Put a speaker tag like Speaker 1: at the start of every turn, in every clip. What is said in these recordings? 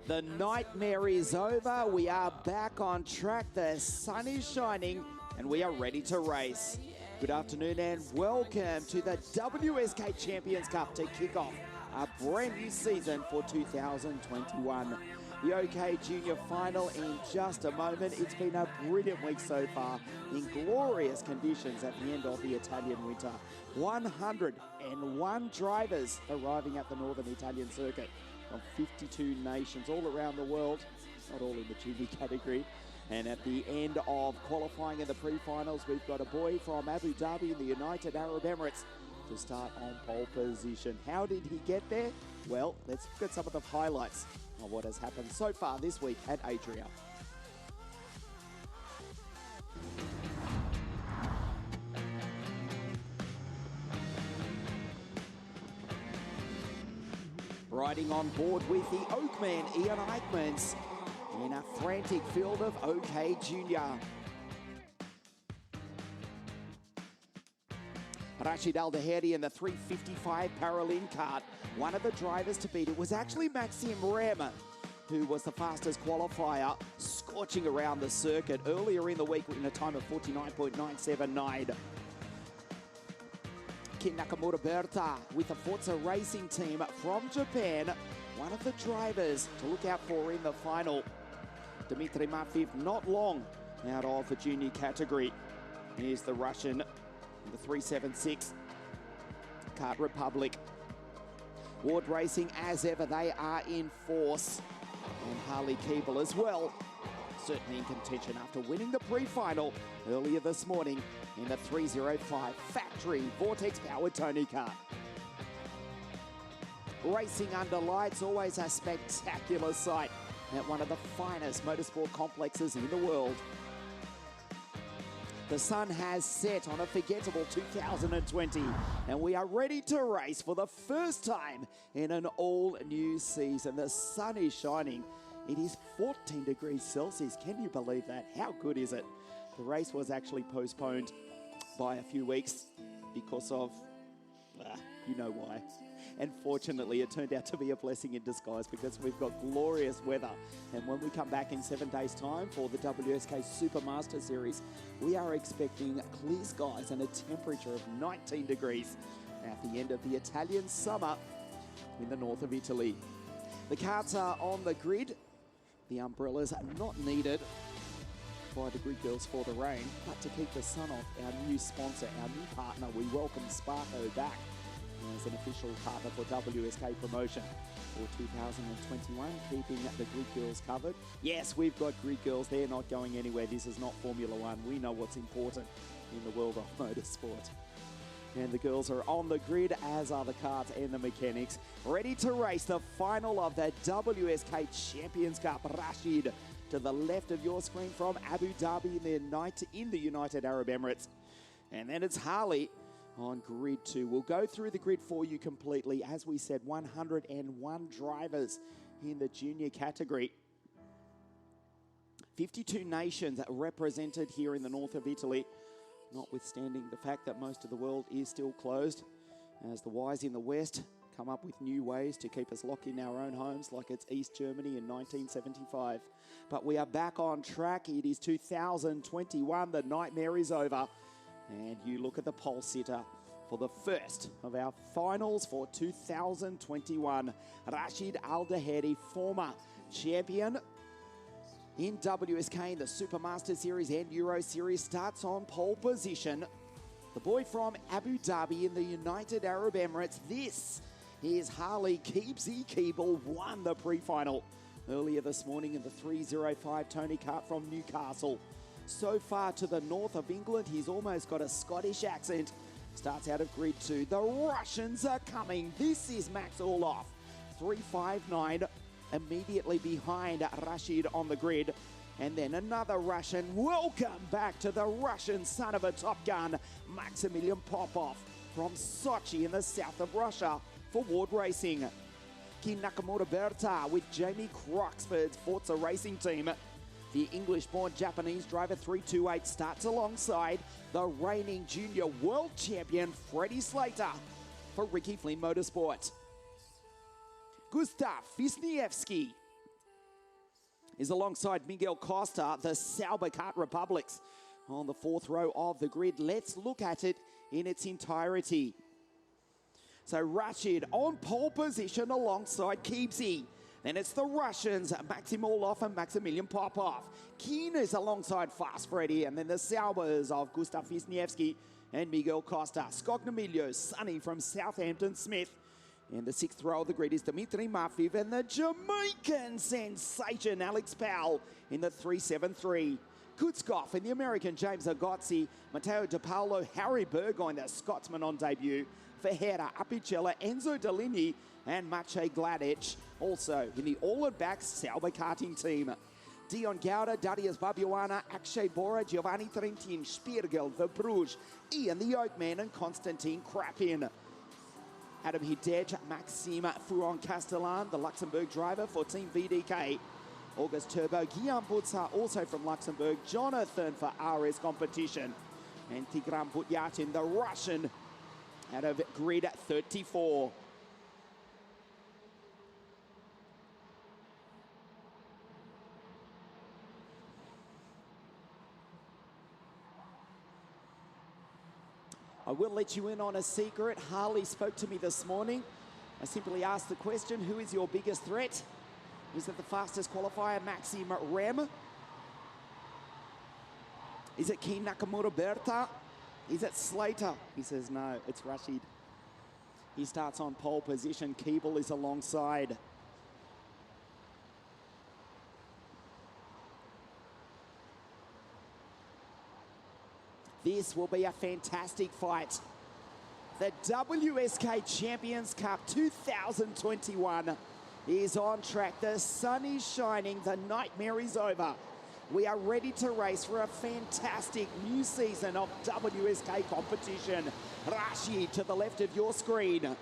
Speaker 1: The nightmare is over. We are back on track. The sun is shining and we are ready to race. Good afternoon and welcome to the WSK Champions Cup to kick off a brand new season for 2021. The OK Junior final in just a moment. It's been a brilliant week so far in glorious conditions at the end of the Italian winter. 101 drivers arriving at the Northern Italian circuit from 52 nations all around the world, not all in the junior category. And at the end of qualifying in the pre-finals, we've got a boy from Abu Dhabi in the United Arab Emirates to start on pole position. How did he get there? Well, let's look at some of the highlights of what has happened so far this week at Adria. Riding on board with the Oakman, Ian Eichmans, in a frantic field of OK Junior. Rashid Al-Daheri in the 355 Parallel Kart. One of the drivers to beat it was actually Maxime Rem, who was the fastest qualifier, scorching around the circuit earlier in the week in a time of 49.979. Kin Nakamura Berta with the Forza Racing team from Japan, one of the drivers to look out for in the final. Dmitry Matveev not long out of the junior category. Here's the Russian in the 376 Kart Republic. Ward Racing, as ever, they are in force. And Harley Keeble as well, certainly in contention after winning the pre-final earlier this morning in the 305 factory Vortex-powered Tony Kart. Racing under lights, always a spectacular sight at one of the finest motorsport complexes in the world. The sun has set on a forgettable 2020, and we are ready to race for the first time in an all-new season. The sun is shining. It is 14 degrees Celsius. Can you believe that? How good is it? The race was actually postponed by a few weeks because of, you know why. And fortunately, it turned out to be a blessing in disguise because we've got glorious weather. And when we come back in 7 days' time for the WSK Supermaster Series, we are expecting clear skies and a temperature of 19 degrees at the end of the Italian summer in the north of Italy. The karts are on the grid. The umbrellas are not needed by the grid girls for the rain, but to keep the sun off, our new sponsor, our new partner, we welcome Sparko back as an official partner for WSK promotion for 2021, keeping the grid girls covered. Yes, we've got grid girls. They're not going anywhere. This is not Formula One. We know what's important in the world of motorsport. And the girls are on the grid, as are the karts and the mechanics, ready to race the final of the WSK Champions Cup. Rashid to the left of your screen from Abu Dhabi in the United Arab Emirates. And then it's Harley on grid 2. We'll go through the grid for you completely. As we said, 101 drivers in the junior category. 52 nations represented here in the north of Italy, notwithstanding the fact that most of the world is still closed, as the wise in the west come up with new ways to keep us locked in our own homes, like it's East Germany in 1975. But we are back on track. It is 2021. The nightmare is over. And you look at the pole sitter for the first of our finals for 2021. Rashid Al-Daheri, former champion in WSK in the Supermaster Series and Euro Series, starts on pole position. The boy from Abu Dhabi in the United Arab Emirates. This is Harley Keeble, won the pre-final earlier this morning in the 305 Tony Kart from Newcastle. So far to the north of England, he's almost got a Scottish accent. Starts out of grid 2. The Russians are coming. This is Max Orloff, 359, immediately behind Rashid on the grid. And then another Russian. Welcome back to the Russian son of a Top Gun, Maximilian Popov from Sochi in the south of Russia for Ward Racing. Kin Nakamura Berta with Jamie Croxford's Forza Racing team. The English-born Japanese driver 328 starts alongside the reigning junior world champion Freddie Slater for Ricky Flynn Motorsport. Gustav Wisniewski is alongside Miguel Costa, the Sauber Kart Republics, on the fourth row of the grid. Let's look at it in its entirety. So Rashid on pole position alongside Keepsy. Then it's the Russians, Maxim Orlov and Maximilian Popov. Keen is alongside Fast Freddy, and then the Saubers of Gustav Wisniewski and Miguel Costa. Skognamilio, Sonny from Southampton Smith. In the sixth row of the grid is Dimitri Matveev and the Jamaican sensation Alex Powell in the 373. Kutskov and the American James Agozzi, Matteo De Paolo, Harry Burgoyne, the Scotsman on debut, Ferreira, Apicella, Enzo Deligny and Maciej Gladic. Also in the all-at-back Sauber karting team. Dion Gauda, Darius Babuana, Akshay Bora, Giovanni Trentin, Spiergel, Verbruge, Ian the Oakman and Konstantin Krapin. Adam Hidej, Maxime Furon-Castellan, the Luxembourg driver for Team VDK. August Turbo, Guillaume Butza, also from Luxembourg. Jonathan for RS Competition. And Tigran Putyatin, the Russian, out of grid 34. I will let you in on a secret. Harley spoke to me this morning. I simply asked the question, who is your biggest threat? Is it the fastest qualifier, Maxime Rem? Is it Keen Nakamura Berta? Is it Slater? He says no, it's Rashid. He starts on pole position. Keeble is alongside. This will be a fantastic fight. The WSK Champions Cup 2021 is on track. The sun is shining, the nightmare is over. We are ready to race for a fantastic new season of WSK competition. Rashid to the left of your screen.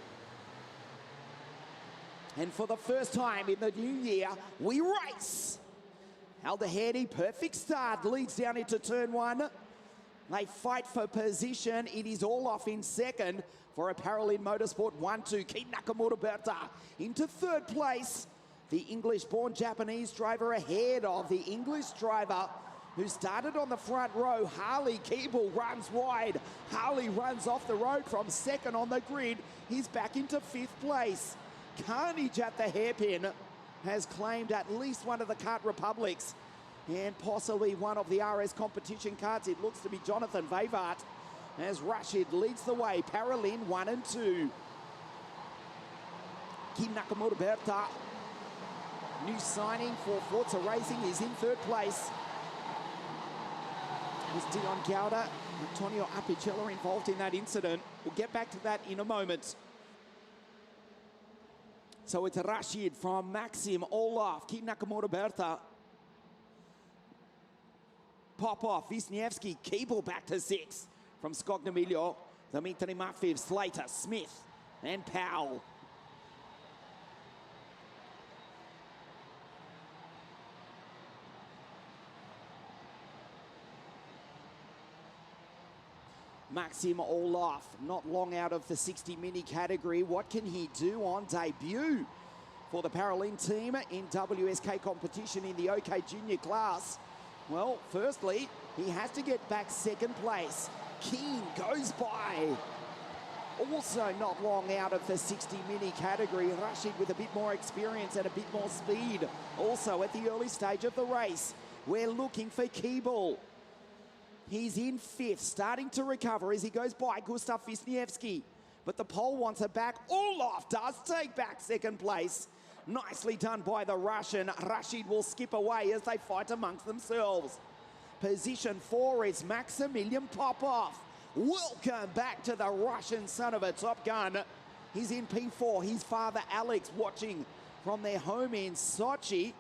Speaker 1: And for the first time in the new year, we race. Aldahedi, perfect start, leads down into turn one. They fight for position. It is all off in second for Apparel in Motorsport 1-2. Keep Nakamura Berta into third place. The English-born Japanese driver ahead of the English driver who started on the front row. Harley Keeble runs wide. Harley runs off the road from second on the grid. He's back into fifth place. Carnage at the hairpin has claimed at least one of the Kart Republics and possibly one of the RS competition cards. It looks to be Jonathan Vavart as Rashid leads the way. Paralin 1 and 2. Kim Nakamura Berta, new signing for Forza Racing, is in third place. There's Dion Gauda, Antonio Apicella involved in that incident. We'll get back to that in a moment. So it's Rashid from Maxim Orlov, Kim Nakamura Berta. Popov, Wisniewski, Keeble back to six from Skognamilio, Dimitri Matveev, Slater, Smith, and Powell. Maxim Orlov, not long out of the 60 mini category. What can he do on debut for the Paralin team in WSK competition in the OK Junior class? Well, firstly, he has to get back second place. Keen goes by. Also not long out of the 60 mini category. Rashid with a bit more experience and a bit more speed. Also at the early stage of the race, we're looking for Keeble. He's in fifth, starting to recover as he goes by Gustav Wisniewski. But the pole wants it back. Orlov does take back second place. Nicely done by the Russian. Rashid will skip away as they fight amongst themselves. Position 4 is Maximilian Popov. Welcome back to the Russian son of a Top Gun. He's in P4. His father Alex watching from their home in Sochi.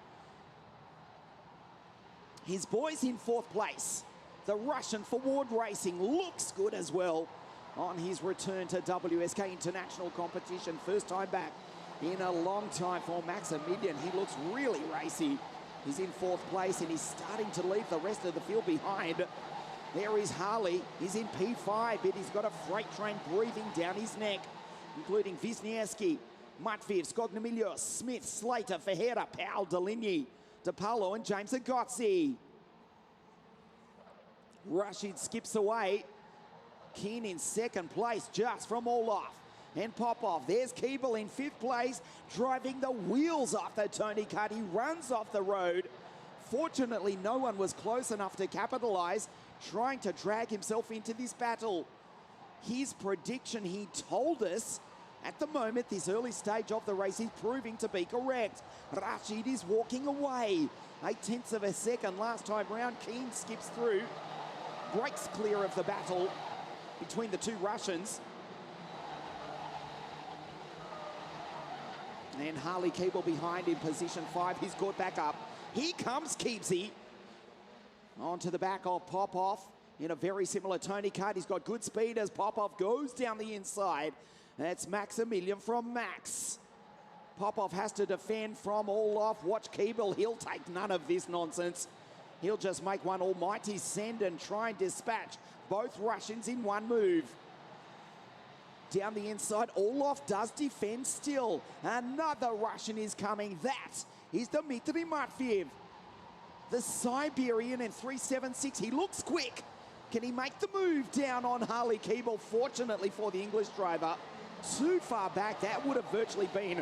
Speaker 1: His boys in fourth place. The Russian for Ward Racing looks good as well on his return to WSK International competition. First time back in a long time for Maximilian. He looks really racy. He's in fourth place and he's starting to leave the rest of the field behind. There is Harley. He's in P5, but he's got a freight train breathing down his neck, including Wisniewski, Matveev, Skognamilio, Smith, Slater, Ferreira, Powell, Deligny, DePaulo and James Agozzi. Rashid skips away. Keane in second place just from Olaf and Popov. There's Keeble in fifth place, driving the wheels off the Tony Kart. He runs off the road. Fortunately, no one was close enough to capitalize, trying to drag himself into this battle. His prediction, he told us, at the moment, this early stage of the race is proving to be correct. Rashid is walking away. 0.8 of a second last time round. Keane skips through, breaks clear of the battle between the two Russians. And Harley Keeble behind in position 5. He's caught back up. Here comes Keepsy. Onto the back of Popov in a very similar Tony Kart. He's got good speed as Popov goes down the inside. That's Maximilian from Max. Popov has to defend from Olaf. Watch Keeble. He'll take none of this nonsense. He'll just make one almighty send and try and dispatch both Russians in one move. Down the inside, Olaf does defend still. Another Russian is coming. That is Dmitry Matveev. The Siberian in 3.76. He looks quick. Can he make the move down on Harley Keeble? Fortunately for the English driver, too far back. That would have virtually been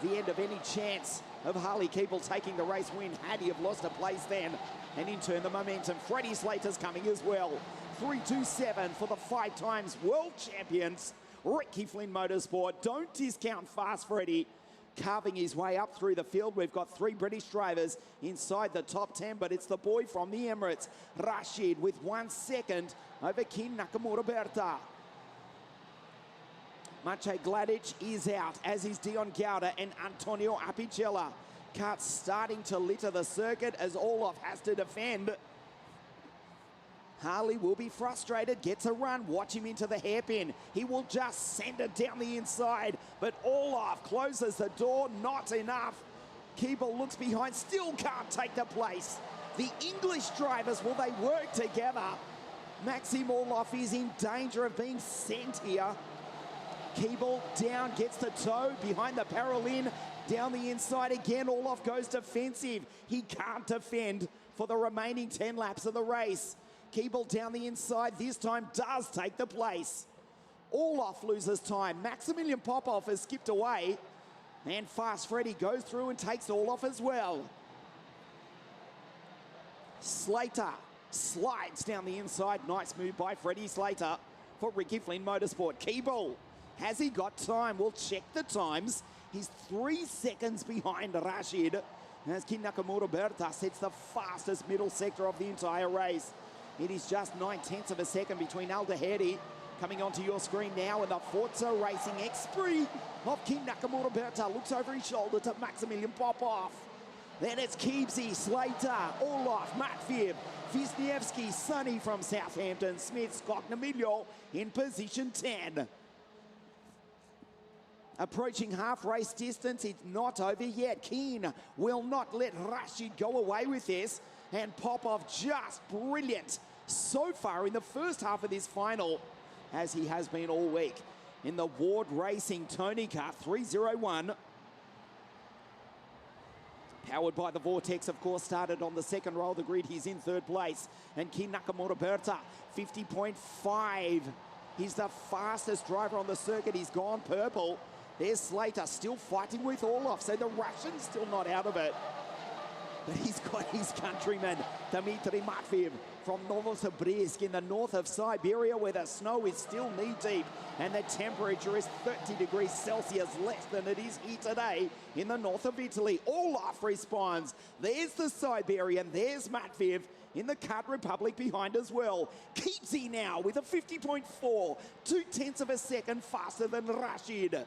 Speaker 1: the end of any chance of Harley Keeble taking the race win had he have lost a place then. And in turn, the momentum. Freddie Slater's coming as well. 3.27 for the 5 times world champions. Ricky Flynn Motorsport. Don't discount Fast Freddie. Carving his way up through the field. We've got 3 British drivers inside the top 10, but it's the boy from the Emirates, Rashid, with 1 second over Kin Nakamura Berta. Maciej Gladic is out, as is Dion Gauda and Antonio Apicella. Kart starting to litter the circuit as Olaf has to defend. Harley will be frustrated, gets a run, watch him into the hairpin. He will just send it down the inside, but Olaf closes the door, not enough. Keeble looks behind, still can't take the place. The English drivers, will they work together? Maxim Olaf is in danger of being sent here. Keeble down, gets the toe behind the Paralin. Down the inside again, Olaf goes defensive. He can't defend for the remaining 10 laps of the race. Keeble down the inside, this time does take the place. Olaf loses time. Maximilian Popov has skipped away. And Fast Freddie goes through and takes Olaf as well. Slater slides down the inside. Nice move by Freddie Slater for Ricky Flynn Motorsport. Keeble, has he got time? We'll check the times. He's 3 seconds behind Rashid. As Kin Nakamura Berta sets the fastest middle sector of the entire race. It is just 0.9 of a second between Aldaheri coming onto your screen now, and the Forza Racing Esprit of Kin Nakamura Berta looks over his shoulder to Maximilian Popov. Then it's Keepsy, Slater, Olaf, Matveev, Wisniewski, Sonny from Southampton, Smith, Scognamiglio in position 10. Approaching half race distance, it's not over yet. Keane will not let Rashid go away with this. And Popov just brilliant so far in the first half of this final, as he has been all week. In the Ward Racing Tony Kart 301. Powered by the Vortex, of course, started on the second row of the grid. He's in 3rd place. And Kin Nakamura Berta, 50.5. He's the fastest driver on the circuit. He's gone purple. There's Slater still fighting with Olaf, so the Russian's still not out of it. But he's got his countryman, Dmitry Matveev from Novosibirsk in the north of Siberia, where the snow is still knee-deep and the temperature is 30 degrees Celsius less than it is here today in the north of Italy. Olaf responds. There's the Siberian, there's Matveev in the Kart Republic behind as well. Keepsy now with a 50.4, 0.2 of a second faster than Rashid.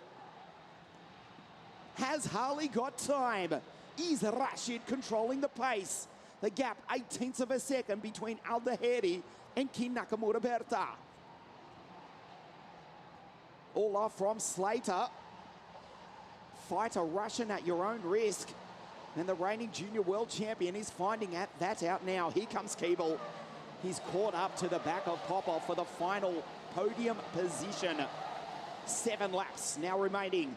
Speaker 1: Has Harley got time? Is Rashid controlling the pace? The gap, 0.8 of a second between Aldaheri and Kin Nakamura Berta. Olaf from Slater. Fight a Russian at your own risk. And the reigning junior world champion is finding that out now. Here comes Keeble. He's caught up to the back of Popov for the final podium position. 7 laps now remaining.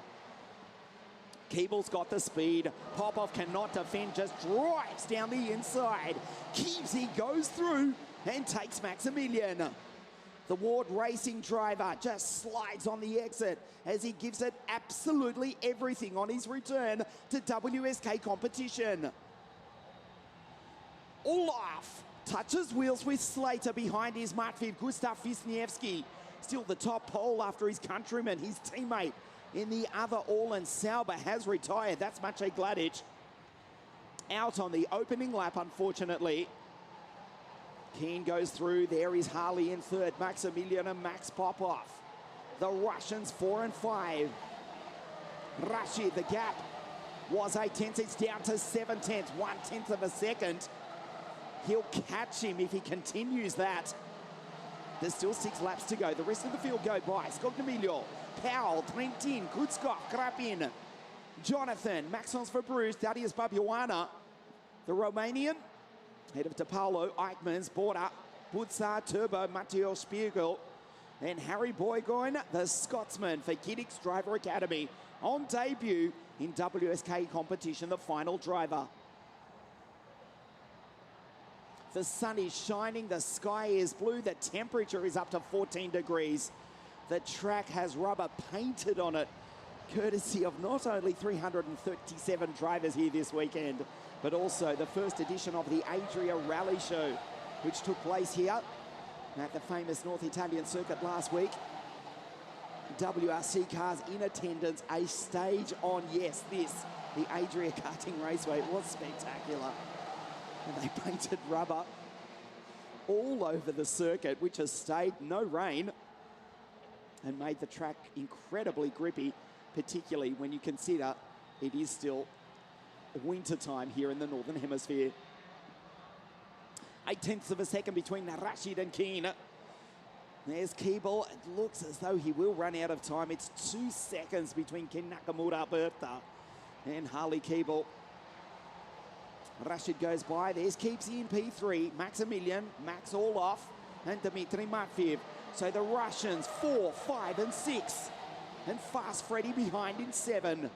Speaker 1: Keeble's got the speed. Popov cannot defend, just drives down the inside. Keebsy goes through and takes Maximilian. The Ward Racing driver just slides on the exit as he gives it absolutely everything on his return to WSK competition. Olaf touches wheels with Slater behind his Matviv, Gustav Wisniewski. Still the top pole after his countryman, his teammate in the other all-in Sauber has retired. That's Maciej Gladic. Out on the opening lap, unfortunately. Keen goes through. There is Harley in third. Maximilian and Max Popov. The Russians 4 and 5. Rashid, the gap was 8 tenths. It's down to 7 tenths. 1/10 of a second. He'll catch him if he continues that. There's still 6 laps to go. The rest of the field go by. Skognamiljo, Powell, Trentin, Kutskov, Krapin, Jonathan, Maxons for Bruce, Darius Babuana, the Romanian, head of DePaulo, Eichmanns, Border, Butzar, Turbo, Matteo Spiegel, and Harry Boygoin, the Scotsman for Giddix Driver Academy, on debut in WSK competition, the final driver. The sun is shining, the sky is blue, the temperature is up to 14 degrees. The track has rubber painted on it, courtesy of not only 337 drivers here this weekend, but also the first edition of the Adria Rally Show, which took place here at the famous North Italian circuit last week. WRC cars in attendance, a stage on, yes, this, the Adria Karting Raceway. It was spectacular. And they painted rubber all over the circuit, which has stayed, no rain, and made the track incredibly grippy, particularly when you consider it is still winter time here in the Northern Hemisphere. 8 tenths of a second between Rashid and Keen. There's Keeble. It looks as though he will run out of time. It's 2 seconds between Ken Nakamura Bertha and Harley Keeble. Rashid goes by. There's Keepsy in P3. Maximilian, Max Orloff, and Dmitry Matveev. So the Russians 4, 5, and 6. And Fast Freddy behind in 7.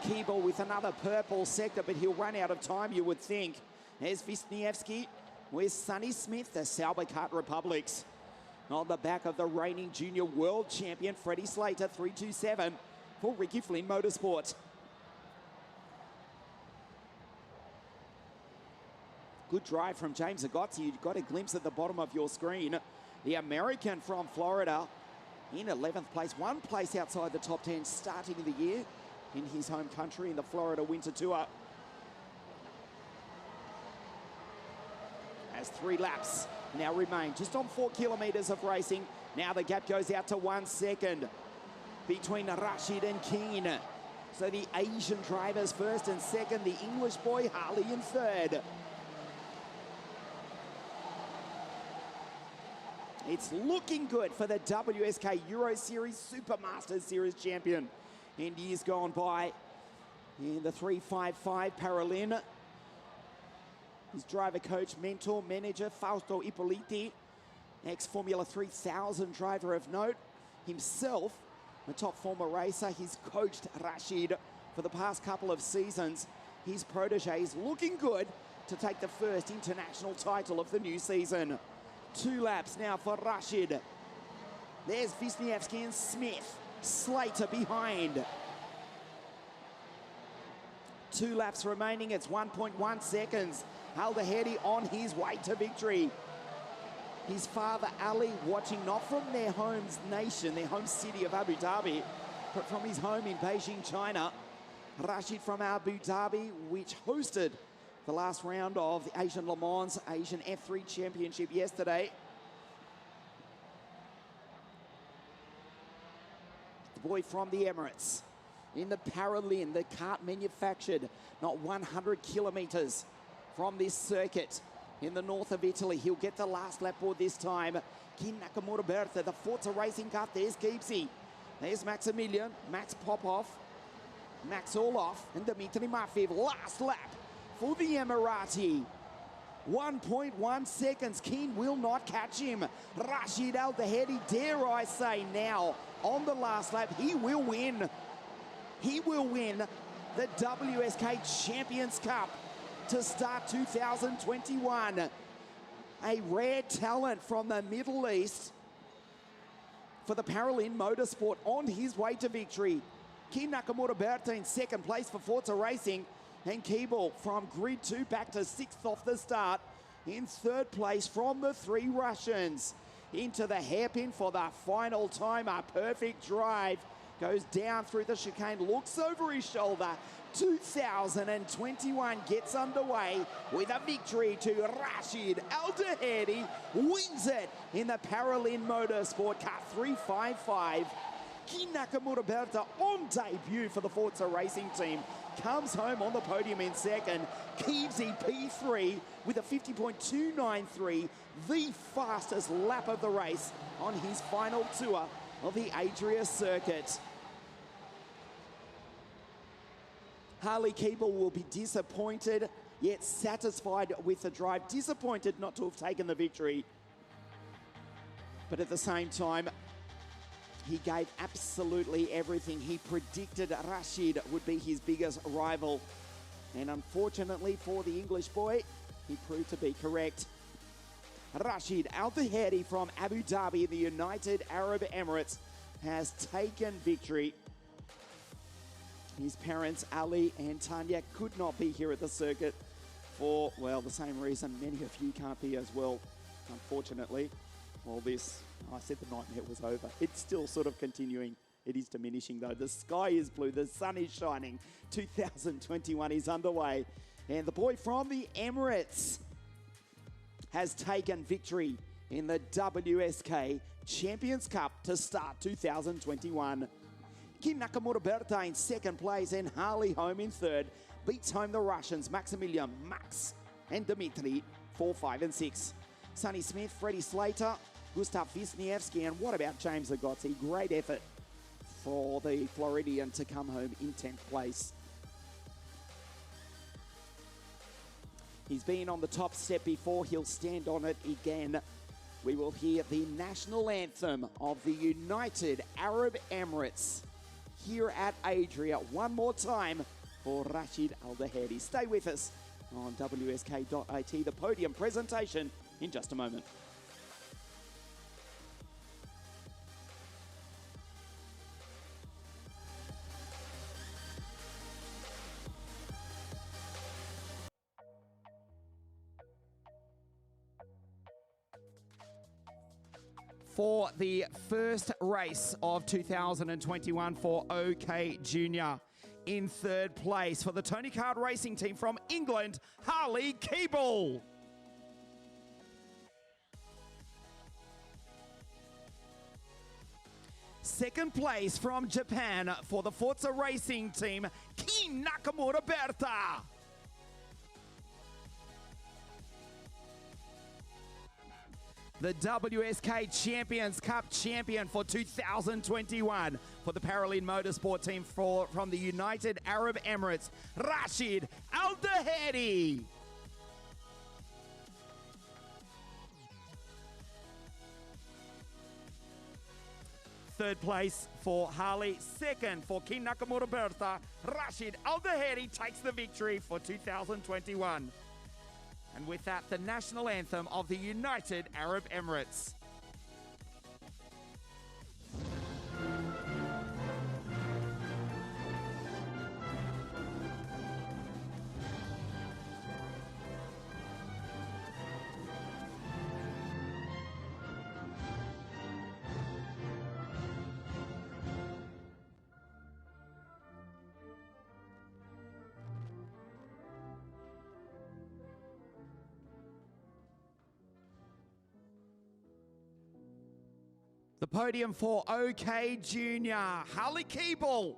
Speaker 1: Keeble with another purple sector, but he'll run out of time, you would think. There's Wisniewski with Sonny Smith, the Sauber Kart Republics. On the back of the reigning junior world champion, Freddie Slater, 327 for Ricky Flynn Motorsport. Good drive from James Agozzi. You got a glimpse at the bottom of your screen. The American from Florida in 11th place, 1 place outside the top 10 starting the year in his home country in the Florida Winter Tour. As 3 laps now remain, just on 4 kilometres of racing. Now the gap goes out to 1 second between Rashid and Keen. So the Asian drivers first and second, the English boy Harley in third. It's looking good for the WSK Euro Series Supermasters Series champion in years gone by in the 355 Paralin. His driver, coach, mentor, manager, Fausto Ippoliti, ex-Formula 3000 driver of note. Himself, a top former racer. He's coached Rashid for the past couple of seasons. His protege is looking good to take the first international title of the new season. 2 laps now for Rashid. There's Wisniewski and Smith. Slater behind. 2 laps remaining. It's 1.1 seconds. Al-Dahedi on his way to victory. His father, Ali, watching not from their home nation, their home city of Abu Dhabi, but from his home in Beijing, China. Rashid from Abu Dhabi, which hosted the last round of the Asian Le Mans Asian F3 Championship yesterday. The boy from the Emirates in the Paralin, the kart manufactured not 100 kilometres from this circuit in the north of Italy. He'll get the last lap board this time. Kin Nakamura Bertha, the Forza Racing Kart. There's Keepsy. There's Maximilian, Max Popov, Max Orloff, and Dmitry Matveev. Last lap for the Emirati. 1.1 seconds. Keen will not catch him. Rashid Al Dahedi, dare I say now, on the last lap, he will win. He will win the WSK Champions Cup to start 2021. A rare talent from the Middle East for the Paralin Motorsport on his way to victory. Keen Nakamura Berta in second place for Forza Racing, and Keeble from grid 2 back to 6th off the start in third place from the three Russians. Into the hairpin for the final time. A perfect drive. Goes down through the chicane, looks over his shoulder. 2021 gets underway with a victory to Rashid Al Dahedi. Wins it in the Paralin Motorsport Car 355. Keen Nakamura Berta on debut for the Forza Racing team. Comes home on the podium in second. Keevesy P3 with a 50.293, the fastest lap of the race on his final tour of the Adria circuit. Harley Keeble will be disappointed, yet satisfied with the drive. Disappointed not to have taken the victory. But at the same time, he gave absolutely everything. He predicted Rashid would be his biggest rival. And unfortunately for the English boy, he proved to be correct. Rashid Al Dahedi from Abu Dhabi, the United Arab Emirates, has taken victory. His parents, Ali and Tanya, could not be here at the circuit for, well, the same reason many of you can't be as well, unfortunately. All this, I said the nightmare was over. It's still sort of continuing. It is diminishing though. The sky is blue, the sun is shining. 2021 is underway. And the boy from the Emirates has taken victory in the WSK Champions Cup to start 2021. Keen Nakamura Berta in second place and Harley home in third. Beats home the Russians, Maximilian, Max and Dmitry, 4, 5 and 6. Sonny Smith, Freddie Slater, Gustav Wisniewski, and what about James Agozzi? Great effort for the Floridian to come home in 10th place. He's been on the top step before, he'll stand on it again. We will hear the national anthem of the United Arab Emirates here at Adria one more time for Rashid Al Dahedi. Stay with us on WSK.at, the podium presentation in just a moment. For the first race of 2021 for OK Junior. In third place for the Tony Kart Racing team from England, Harley Keeble. Second place from Japan for the Forza Racing team, Keen Nakamura Berta. The WSK Champions Cup champion for 2021 for the Paralin Motorsport team from the United Arab Emirates, Rashid Al Dahedi. Third place for Harley, second for Keen Nakamura Berta. Rashid Al Dahedi takes the victory for 2021. And with that, the national anthem of the United Arab Emirates. The podium for OK Junior, Harley Keeble,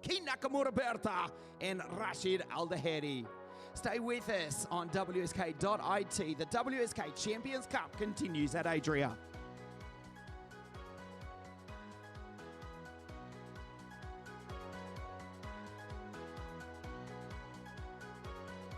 Speaker 1: Keen Nakamura Berta, and Rashid Al Dahedi. Stay with us on WSK.it. The WSK Champions Cup continues at Adria.